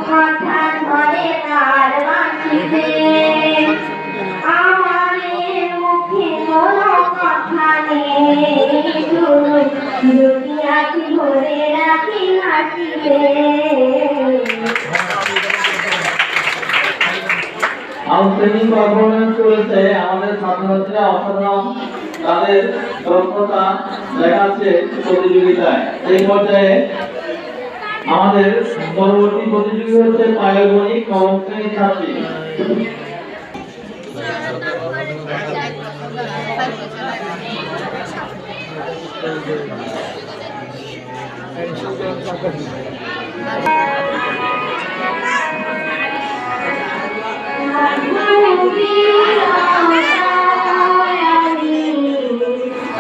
কথা ধরে তার বাঁচিতে আমাদের মুখে কোনো কথা নেই যদি আছি ধরে রাখি হাসিতে। আউটস্ট্যান্ডিং পারফরমেন্স করেছে আমাদের ছাত্রছাত্রীরা, অসাধারণ তাদের দক্ষতা দেখাচ্ছে প্রতিযোগিতায়। এই পর্যায়ে আমাদের পরবর্তী প্রতিযোগী হচ্ছে পায়গণিক নবম শ্রেণীর ছাত্রী।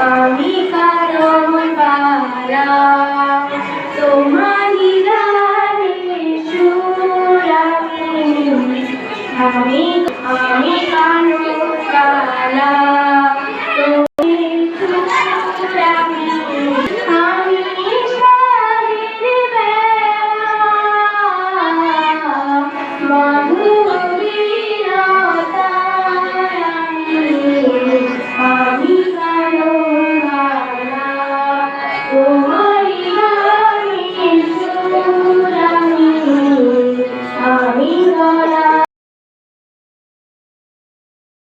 আমি কারণ বারা তোমারি গানে সুরামি আমি আমি কারণ বারা তুমি সুরামি আমি শাহির বেলা